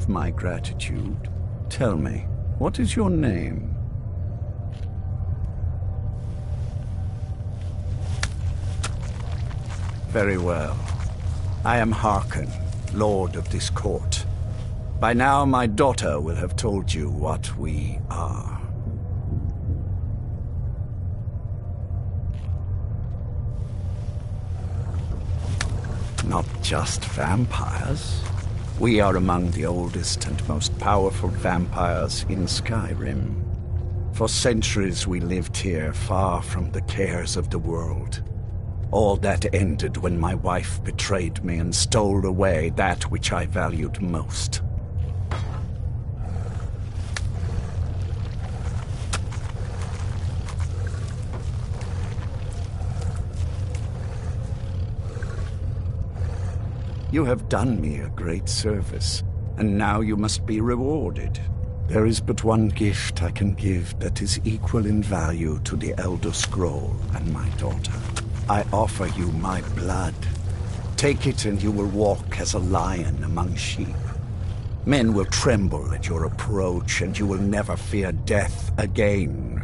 have my gratitude. Tell me, what is your name? Very well. I am Harkon, Lord of this court. By now, my daughter will have told you what we are. Not just vampires. We are among the oldest and most powerful vampires in Skyrim. For centuries we lived here, far from the cares of the world. All that ended when my wife betrayed me and stole away that which I valued most. You have done me a great service, and now you must be rewarded. There is but one gift I can give that is equal in value to the Elder Scroll and my daughter. I offer you my blood. Take it and you will walk as a lion among sheep. Men will tremble at your approach, and you will never fear death again.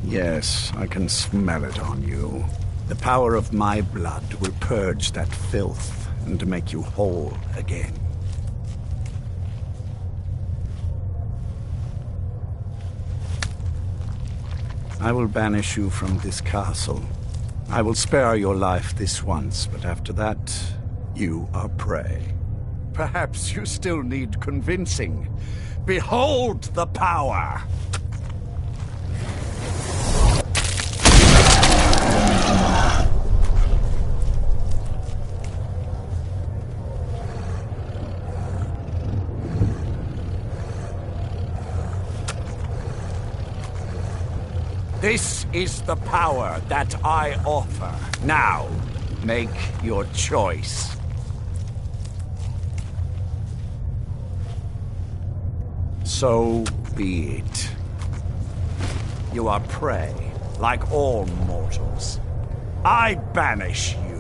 Yes, I can smell it on you. The power of my blood will purge that filth and make you whole again. I will banish you from this castle. I will spare your life this once, but after that, you are prey. Perhaps you still need convincing. Behold the power! This is the power that I offer. Now, make your choice. So be it. You are prey, like all mortals. I banish you.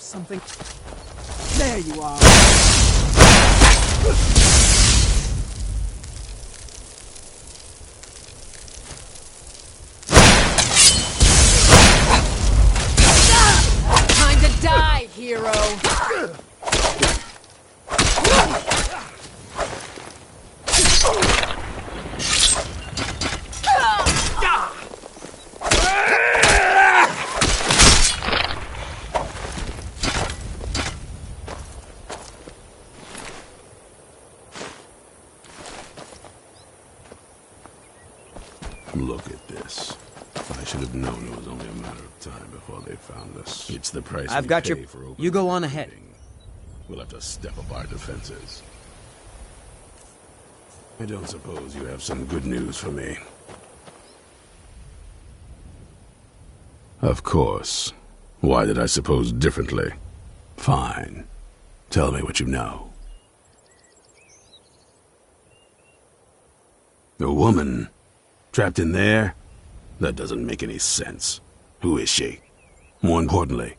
something. There you are. Time to die, hero! Look at this. I should have known it was only a matter of time before they found us. It's the price I've we got pay your... for open You go on ahead. everything. We'll have to step up our defenses. I don't suppose you have some good news for me. Of course. Why did I suppose differently? Fine. Tell me what you know. A woman? Trapped in there? That doesn't make any sense. Who is she? More importantly,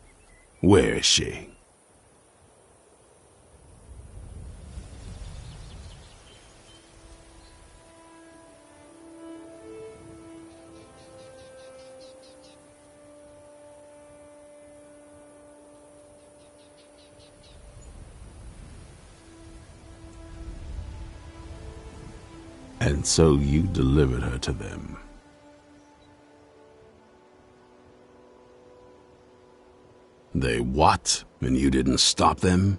where is she? And so you delivered her to them. They what? And you didn't stop them?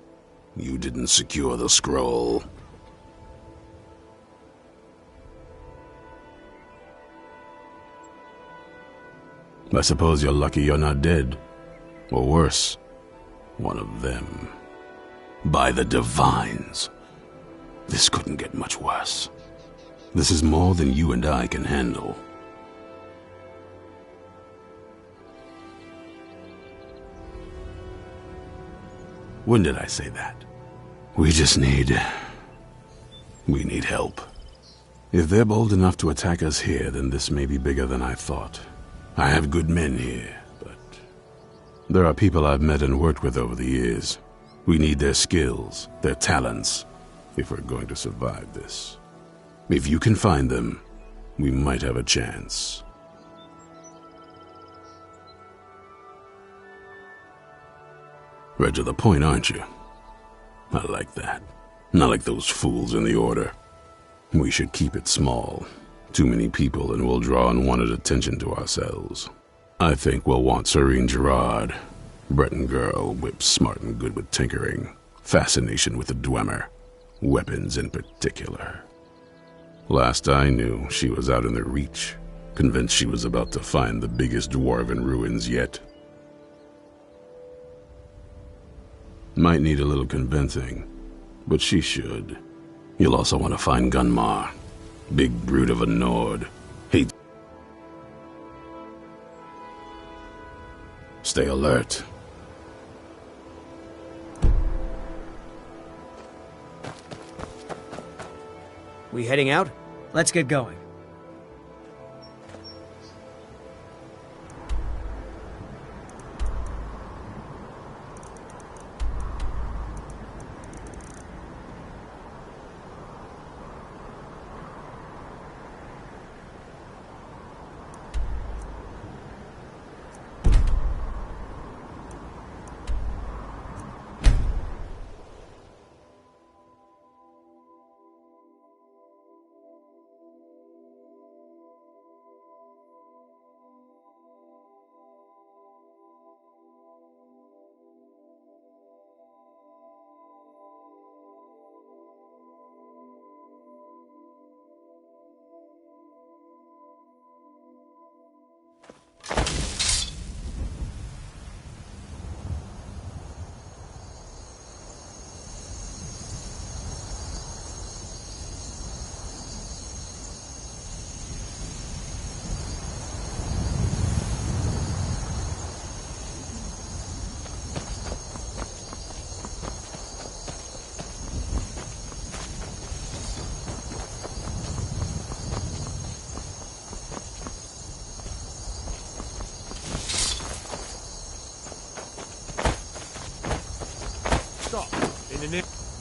You didn't secure the scroll? I suppose you're lucky you're not dead. Or worse, one of them. By the Divines. This couldn't get much worse. This is more than you and I can handle. When did I say that? We need help. If they're bold enough to attack us here, then this may be bigger than I thought. I have good men here, but there are people I've met and worked with over the years. We need their skills, their talents, if we're going to survive this. If you can find them, we might have a chance. Right to the point, aren't you? I like that. Not like those fools in the Order. We should keep it small. Too many people and we'll draw unwanted attention to ourselves. I think we'll want Serene Gerard. Breton girl, whip smart and good with tinkering. Fascination with the Dwemer. Weapons in particular. Last I knew, she was out in the Reach, convinced she was about to find the biggest dwarven ruins yet. Might need a little convincing, but she should. You'll also want to find Gunmar. Big brute of a Nord. Hate. Stay alert. We heading out? Let's get going.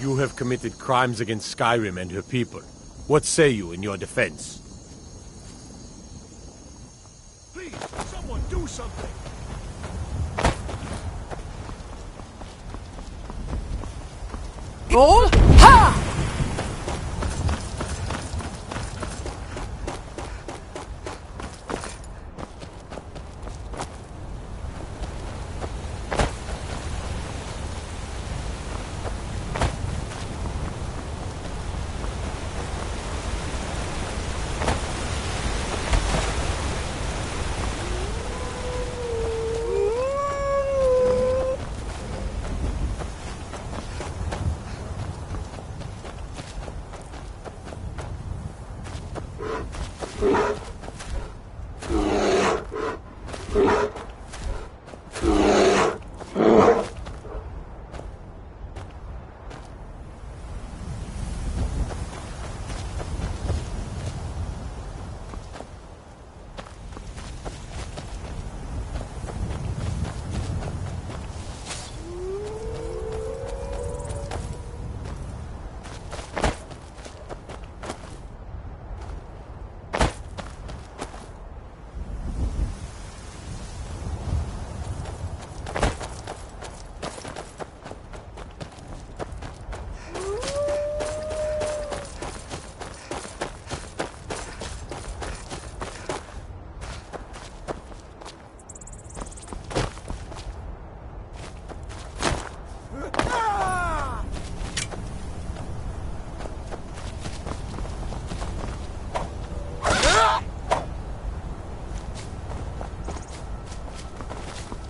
You have committed crimes against Skyrim and her people. What say you in your defense? Please, someone do something! Roll! Ha!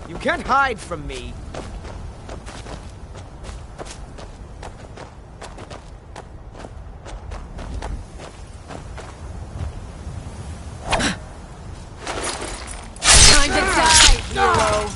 You can't hide from me. Time to die, hero!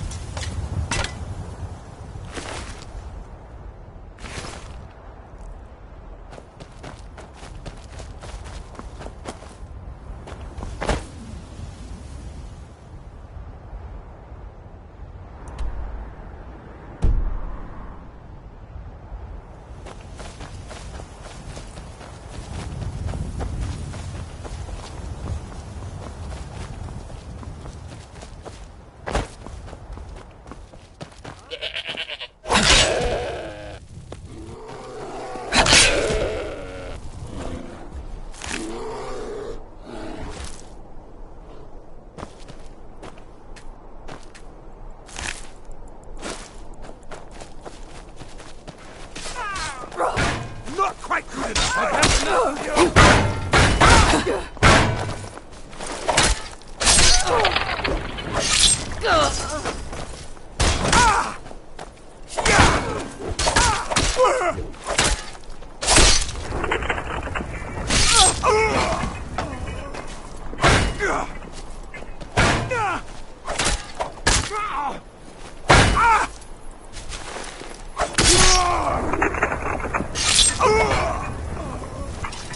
Not quite good enough, I guess.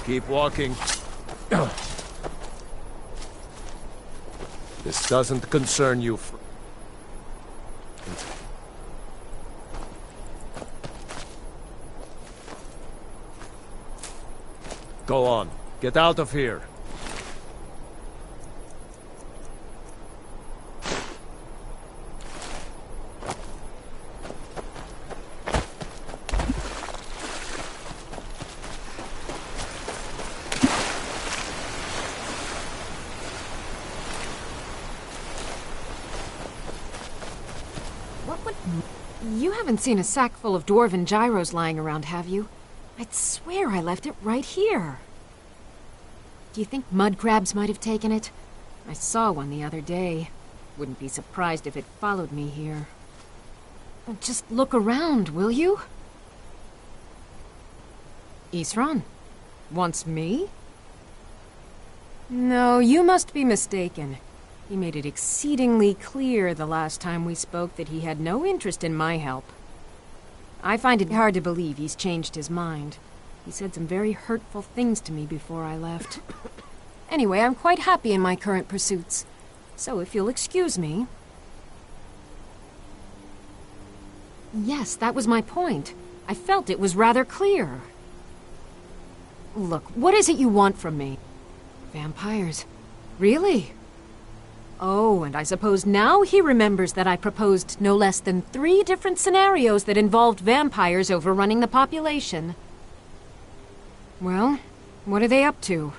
Keep walking. This doesn't concern you. Go on. Get out of here. What would... You haven't seen a sack full of dwarven gyros lying around, have you? I'd swear I left it right here. Do you think mud crabs might have taken it? I saw one the other day. Wouldn't be surprised if it followed me here. Just look around, will you? Isran? Wants me? No, you must be mistaken. He made it exceedingly clear the last time we spoke that he had no interest in my help. I find it hard to believe he's changed his mind. He said some very hurtful things to me before I left. Anyway, I'm quite happy in my current pursuits. So if you'll excuse me... Yes, that was my point. I felt it was rather clear. Look, what is it you want from me? Vampires. Really? Oh, and I suppose now he remembers that I proposed no less than 3 different scenarios that involved vampires overrunning the population. Well, what are they up to?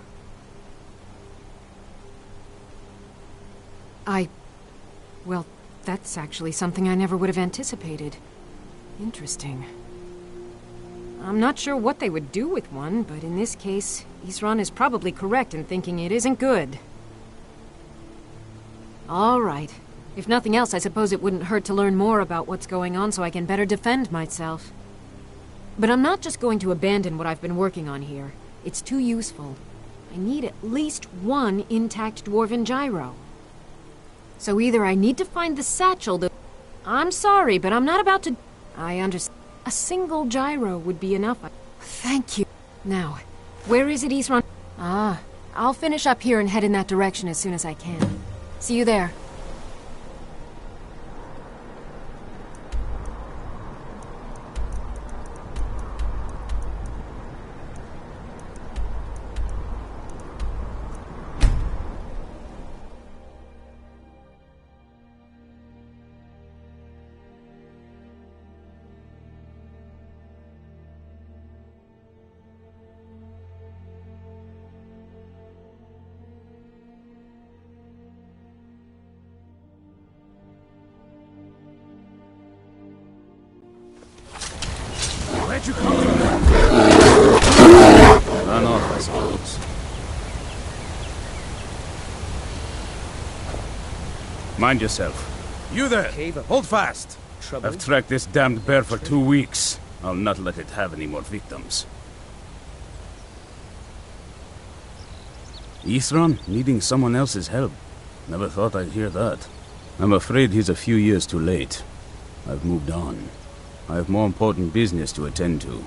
Well, that's actually something I never would have anticipated. Interesting. I'm not sure what they would do with one, but in this case, Isran is probably correct in thinking it isn't good. All right. If nothing else, I suppose it wouldn't hurt to learn more about what's going on so I can better defend myself. But I'm not just going to abandon what I've been working on here. It's too useful. I need at least 1 intact dwarven gyro. So either I need to find the satchel that... I'm sorry, but I'm not about to... I understand. A single gyro would be enough. Thank you. Now, where is it, Isran? I'll finish up here and head in that direction as soon as I can. See you there. Where'd you come from? Run off, I suppose. Mind yourself. You there! Cave of Hold fast! trouble. I've tracked this damned bear for 2 weeks. I'll not let it have any more victims. Isran needing someone else's help. Never thought I'd hear that. I'm afraid he's a few years too late. I've moved on. I have more important business to attend to.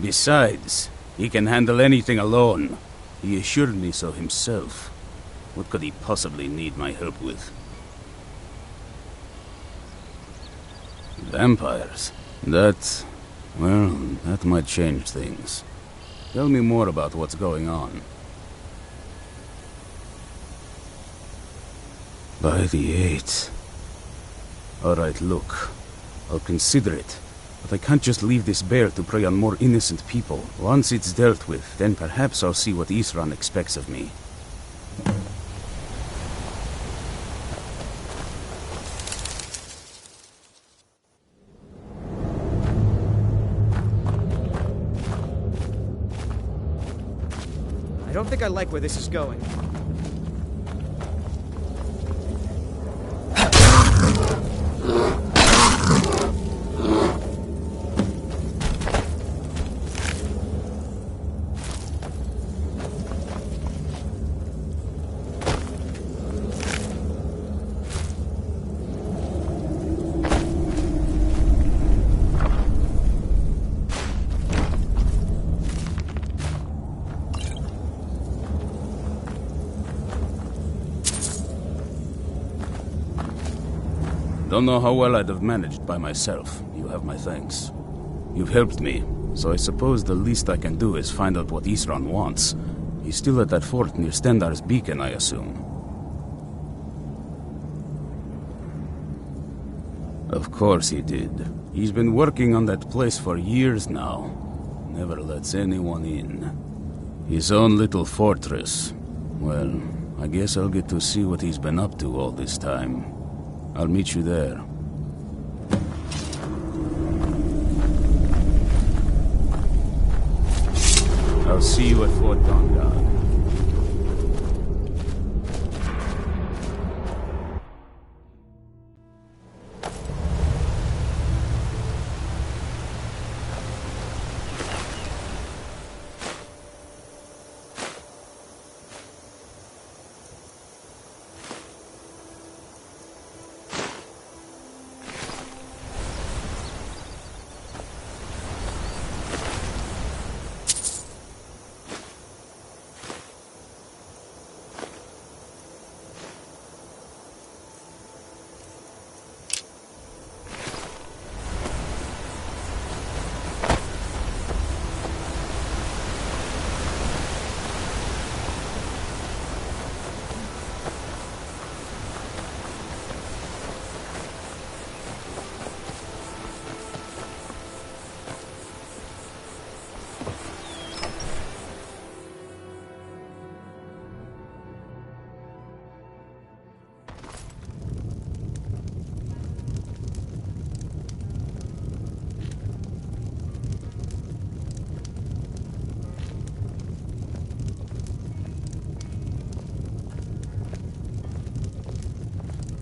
Besides, he can handle anything alone. He assured me so himself. What could he possibly need my help with? Vampires? That might change things. Tell me more about what's going on. By the 8th. Alright, look. I'll consider it. But I can't just leave this bear to prey on more innocent people. Once it's dealt with, then perhaps I'll see what Isran expects of me. I don't think I like where this is going. Don't know how well I'd have managed by myself. You have my thanks. You've helped me, so I suppose the least I can do is find out what Isran wants. He's still at that fort near Stendar's beacon, I assume. Of course he did. He's been working on that place for years now. Never lets anyone in. His own little fortress. Well, I guess I'll get to see what he's been up to all this time. I'll meet you there. I'll see you at Fort Tonga.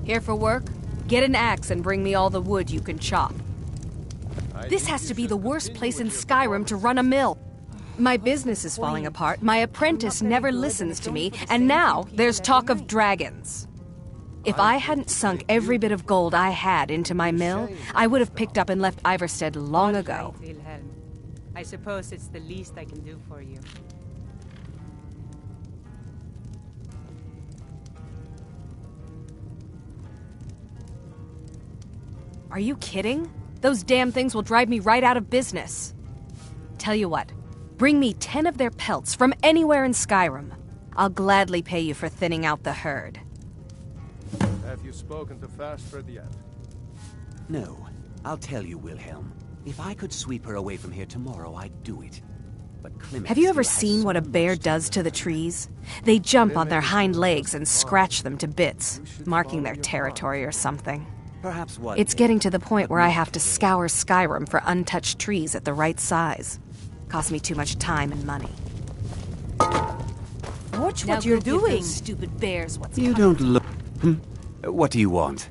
Here for work? Get an axe and bring me all the wood you can chop. This has to be the worst place in Skyrim to run a mill. My business is falling apart, my apprentice never listens to me, and now there's talk of dragons. If I hadn't sunk every bit of gold I had into my mill, I would have picked up and left Iverstead long ago. Wilhelm. I suppose it's the least I can do for you. Are you kidding? Those damn things will drive me right out of business. Tell you what, bring me 10 of their pelts from anywhere in Skyrim. I'll gladly pay you for thinning out the herd. Have you spoken to Fastford yet? No. I'll tell you, Wilhelm. If I could sweep her away from here tomorrow, I'd do it. But Clement Have you ever still has seen what a bear does to the trees? They jump on their hind legs and scratch them to bits, marking their territory or something. Perhaps one It's day, getting to the point but where I not have to today. scour Skyrim for untouched trees at the right size. Costs me too much time and money. Watch what you're doing. Stupid bears, what's You coming. don't look... What do you want?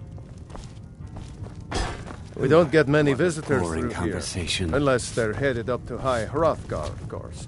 We don't get many What a visitors boring through conversation. here. Unless they're headed up to High Hrothgar, of course.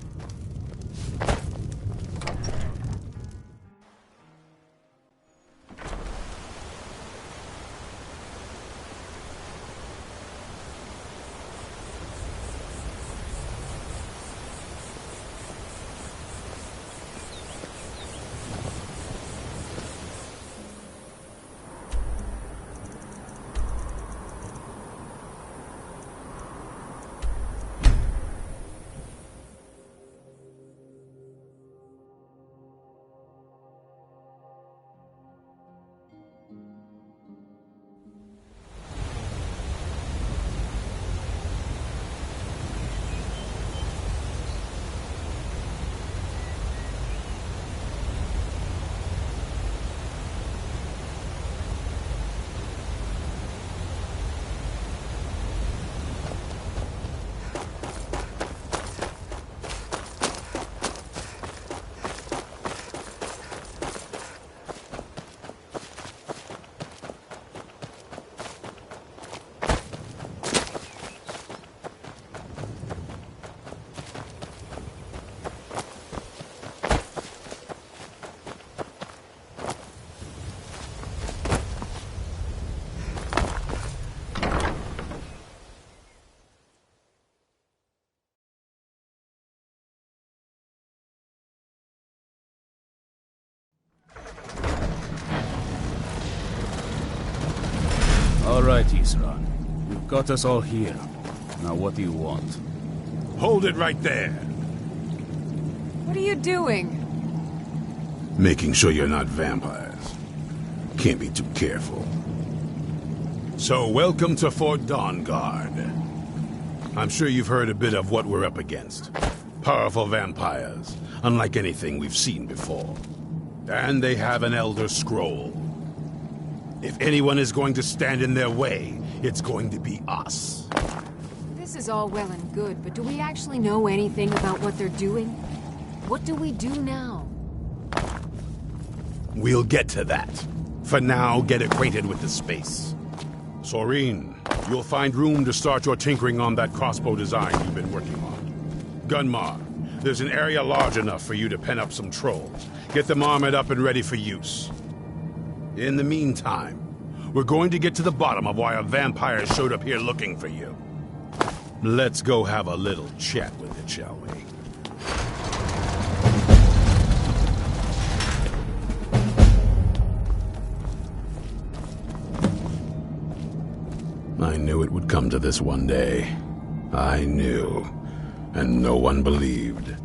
All right, Isran. You've got us all here. Now what do you want? Hold it right there. What are you doing? Making sure you're not vampires. Can't be too careful. So, welcome to Fort Dawnguard. I'm sure you've heard a bit of what we're up against. Powerful vampires, unlike anything we've seen before. And they have an Elder Scroll. If anyone is going to stand in their way, it's going to be us. This is all well and good, but do we actually know anything about what they're doing? What do we do now? We'll get to that. For now, get acquainted with the space. Soreen, you'll find room to start your tinkering on that crossbow design you've been working on. Gunmar, there's an area large enough for you to pen up some trolls. Get them armored up and ready for use. In the meantime, we're going to get to the bottom of why a vampire showed up here looking for you. Let's go have a little chat with it, shall we? I knew it would come to this one day. I knew. And no one believed.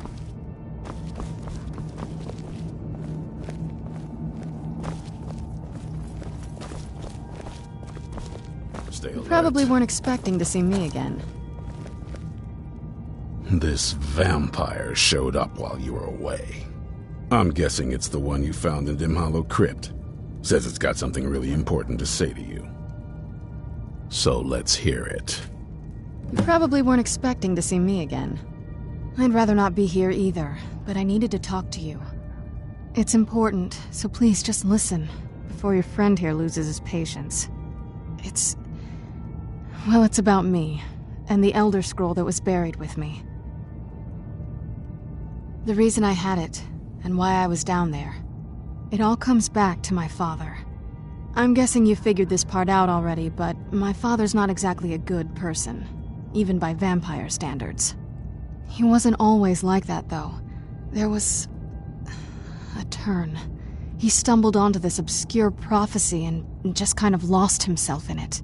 Stay alert. Probably weren't expecting to see me again. This vampire showed up while you were away. I'm guessing it's the one you found in Dim Hollow Crypt. Says it's got something really important to say to you. So let's hear it. You probably weren't expecting to see me again. I'd rather not be here either, but I needed to talk to you. It's important, so please just listen, before before your friend here loses his patience. It's about me, and the Elder Scroll that was buried with me. The reason I had it, and why I was down there. It all comes back to my father. I'm guessing you figured this part out already, but my father's not exactly a good person, even by vampire standards. He wasn't always like that, though. There was a turn. He stumbled onto this obscure prophecy and just kind of lost himself in it.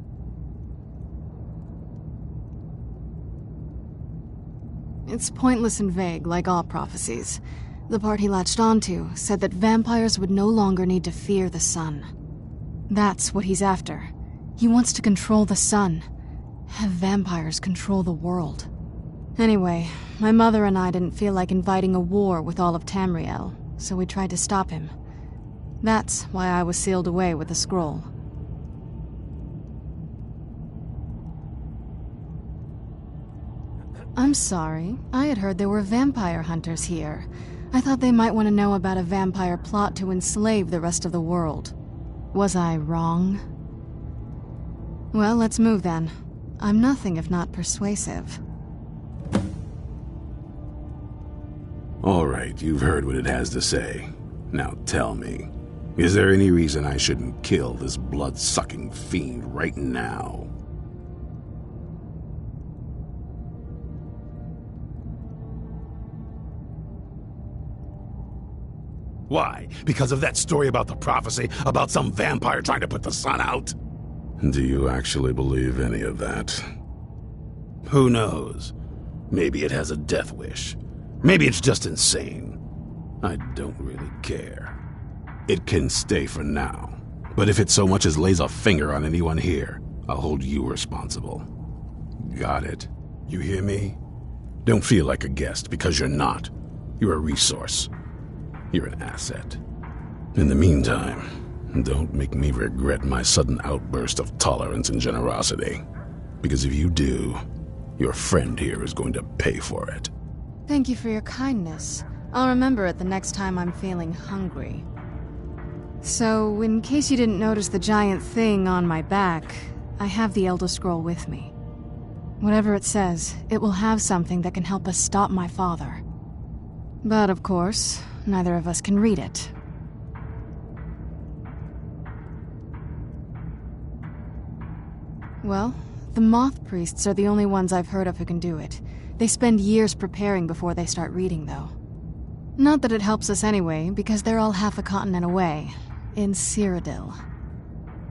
It's pointless and vague, like all prophecies. The part he latched onto said that vampires would no longer need to fear the sun. That's what he's after. He wants to control the sun. Have vampires control the world. Anyway, my mother and I didn't feel like inviting a war with all of Tamriel, so we tried to stop him. That's why I was sealed away with the scroll. I'm sorry. I had heard there were vampire hunters here. I thought they might want to know about a vampire plot to enslave the rest of the world. Was I wrong? Well, let's move then. I'm nothing if not persuasive. All right, you've heard what it has to say. Now tell me, is there any reason I shouldn't kill this blood-sucking fiend right now? Why? Because of that story about the prophecy, about some vampire trying to put the sun out? Do you actually believe any of that? Who knows? Maybe it has a death wish. Maybe it's just insane. I don't really care. It can stay for now. But if it so much as lays a finger on anyone here, I'll hold you responsible. Got it? You hear me? Don't feel like a guest, because you're not. You're a resource. You're an asset. In the meantime, don't make me regret my sudden outburst of tolerance and generosity. Because if you do, your friend here is going to pay for it. Thank you for your kindness. I'll remember it the next time I'm feeling hungry. So, in case you didn't notice the giant thing on my back, I have the Elder Scroll with me. Whatever it says, it will have something that can help us stop my father. But of course, neither of us can read it. Well, the Moth Priests are the only ones I've heard of who can do it. They spend years preparing before they start reading, though. Not that it helps us anyway, because they're all half a continent away, in Cyrodiil.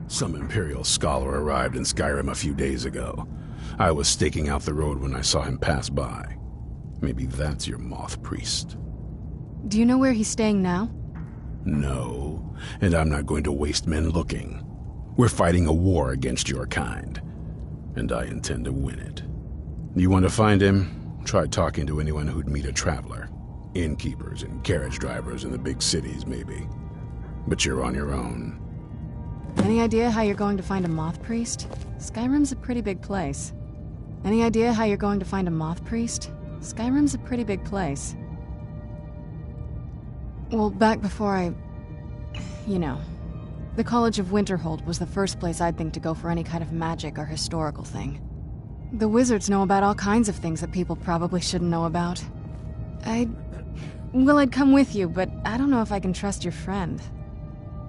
Some Imperial scholar arrived in Skyrim a few days ago. I was staking out the road when I saw him pass by. Maybe that's your Moth Priest. Do you know where he's staying now? No, and I'm not going to waste men looking. We're fighting a war against your kind, and I intend to win it. You want to find him? Try talking to anyone who'd meet a traveler. Innkeepers and carriage drivers in the big cities, maybe. But you're on your own. Any idea how you're going to find a Moth Priest? Skyrim's a pretty big place. Any idea how you're going to find a Moth Priest? Skyrim's a pretty big place. Well, back before the College of Winterhold was the first place I'd think to go for any kind of magic or historical thing. The wizards know about all kinds of things that people probably shouldn't know about. I'd come with you, but I don't know if I can trust your friend.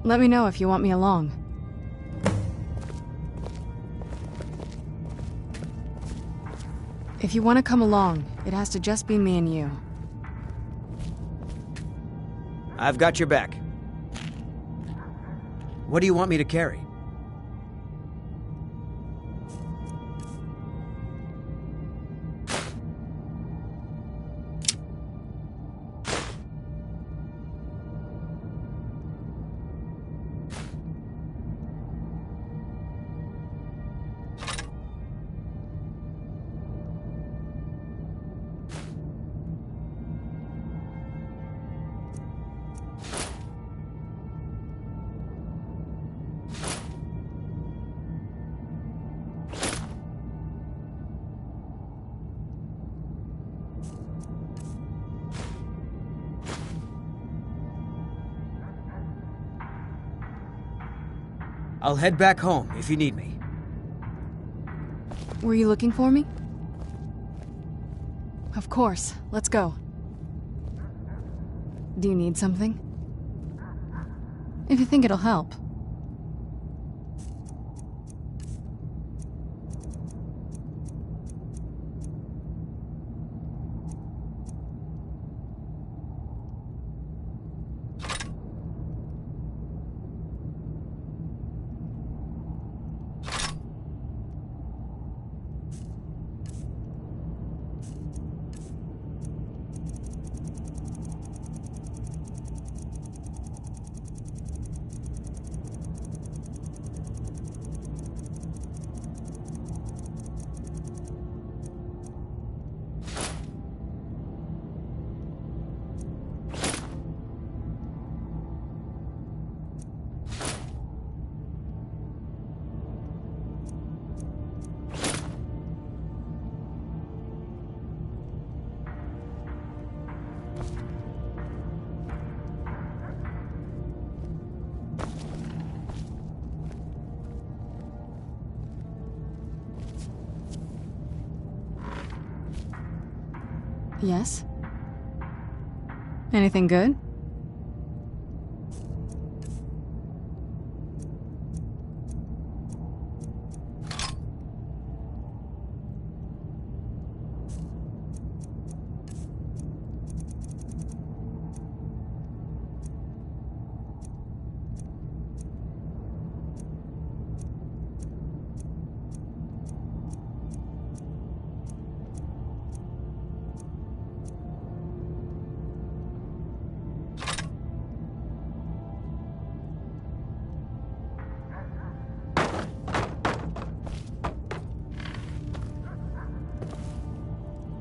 Let me know if you want me along. If you want to come along, it has to just be me and you. I've got your back. What do you want me to carry? I'll head back home if you need me. Were you looking for me? Of course. Let's go. Do you need something? If you think it'll help. Yes? Anything good?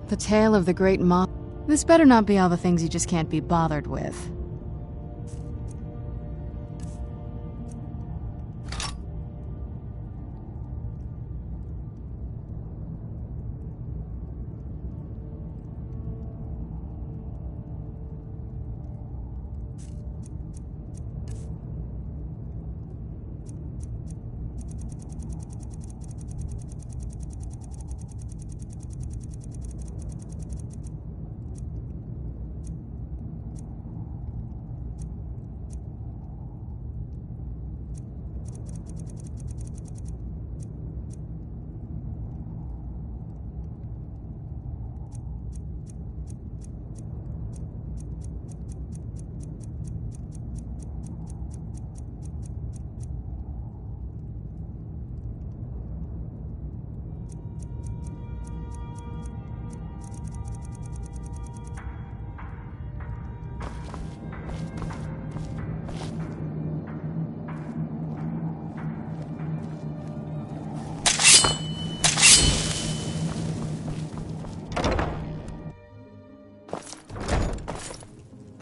The tale of the great moth. This better not be all the things you just can't be bothered with.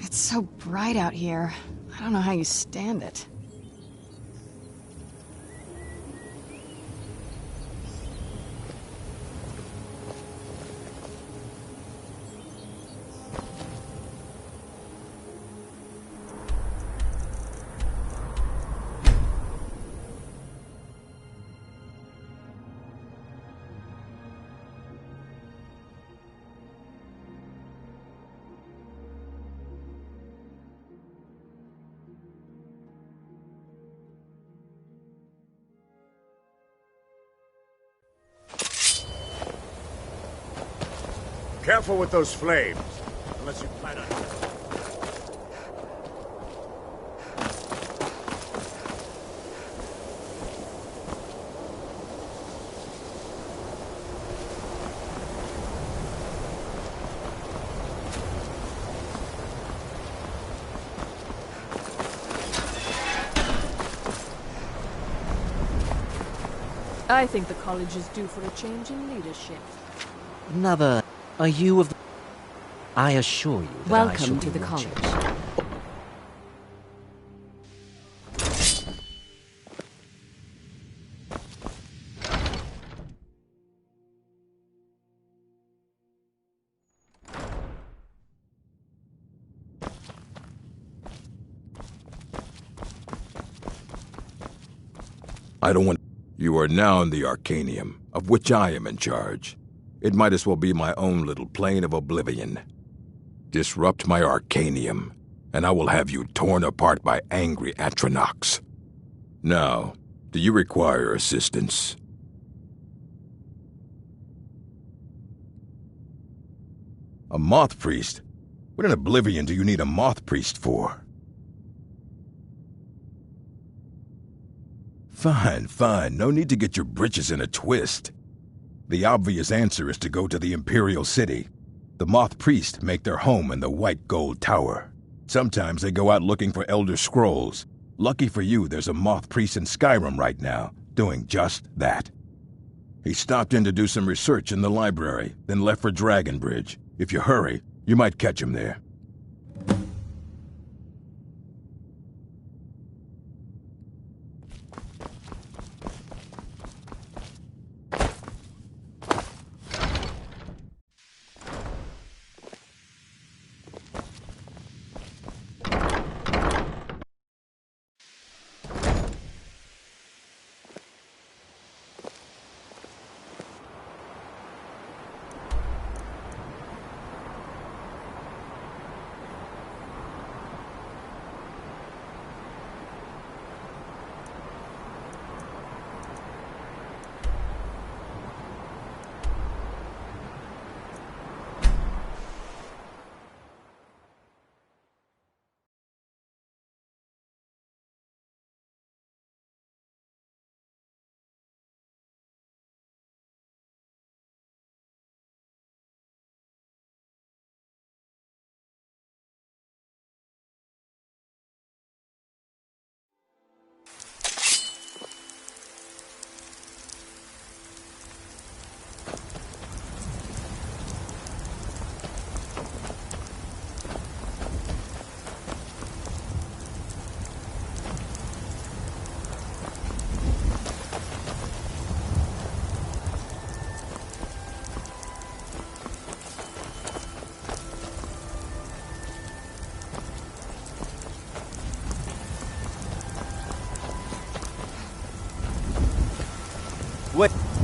It's so bright out here. I don't know how you stand it. Careful with those flames, unless you plan on... I think the college is due for a change in leadership. Another... Are you of the... I assure you that I shall Welcome be to the watching. college. I don't want... You are now in the Arcanium, of which I am in charge. It might as well be my own little plane of oblivion. Disrupt my Arcanium, and I will have you torn apart by angry Atronachs. Now, do you require assistance? A moth priest? What in oblivion do you need a moth priest for? Fine. No need to get your britches in a twist. The obvious answer is to go to the Imperial City. The moth priests make their home in the White Gold Tower. Sometimes they go out looking for Elder Scrolls. Lucky for you, there's a moth priest in Skyrim right now, doing just that. He stopped in to do some research in the library, then left for Dragonbridge. If you hurry, you might catch him there.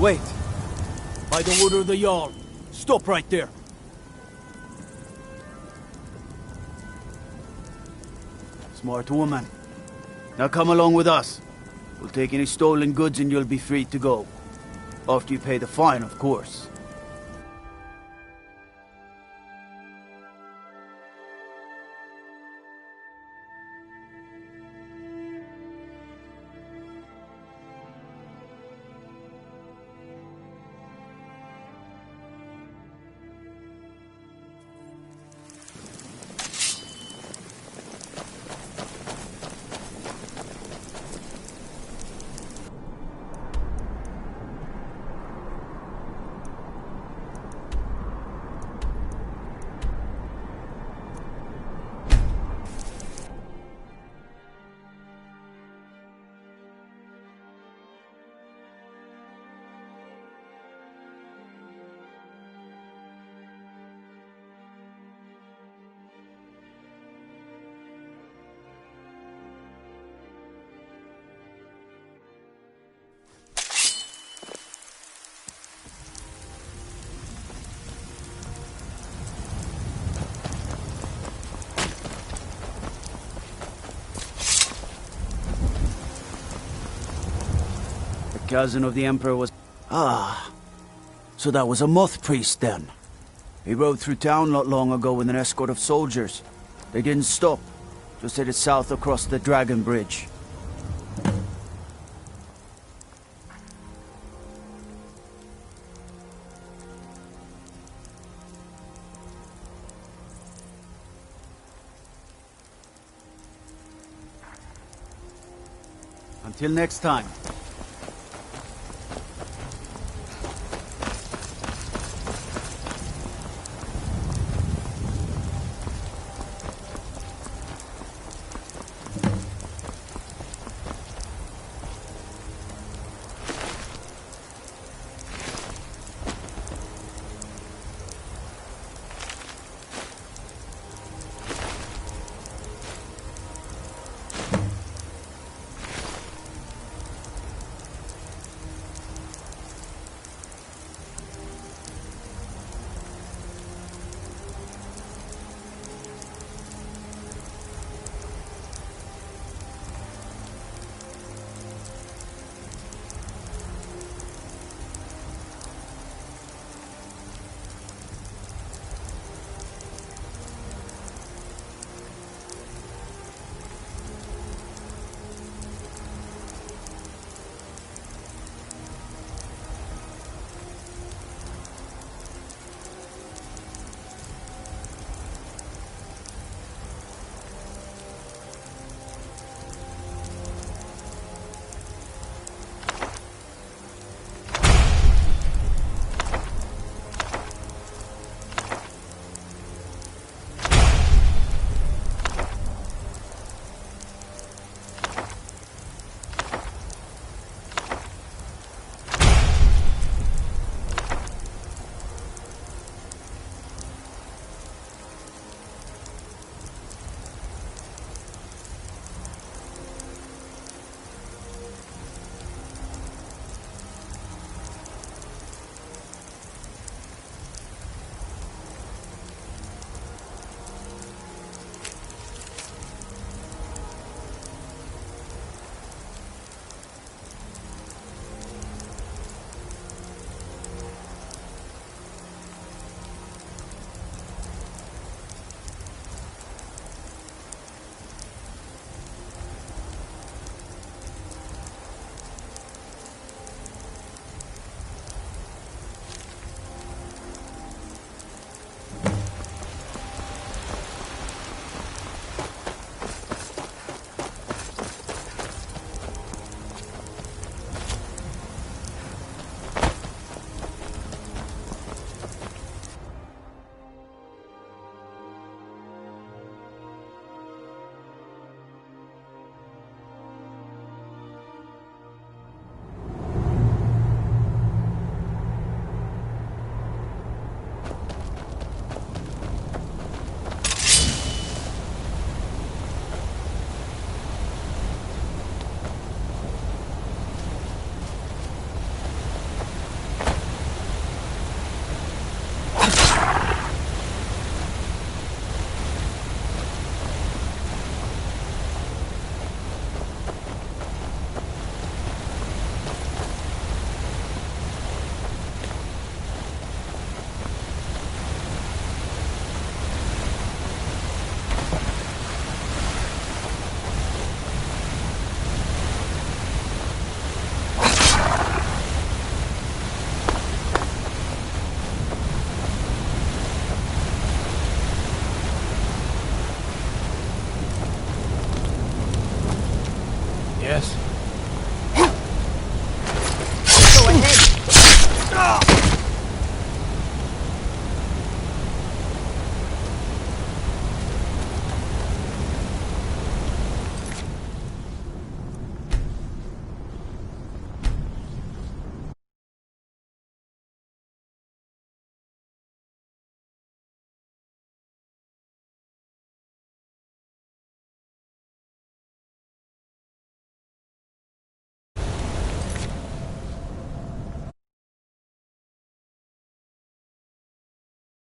Wait. By the order of the Jarl. Stop right there. Smart woman. Now come along with us. We'll take any stolen goods and you'll be free to go. After you pay the fine, of course. Cousin of the Emperor was... Ah, so that was a moth priest then. He rode through town not long ago with an escort of soldiers. They didn't stop, just headed south across the Dragon Bridge. Until next time.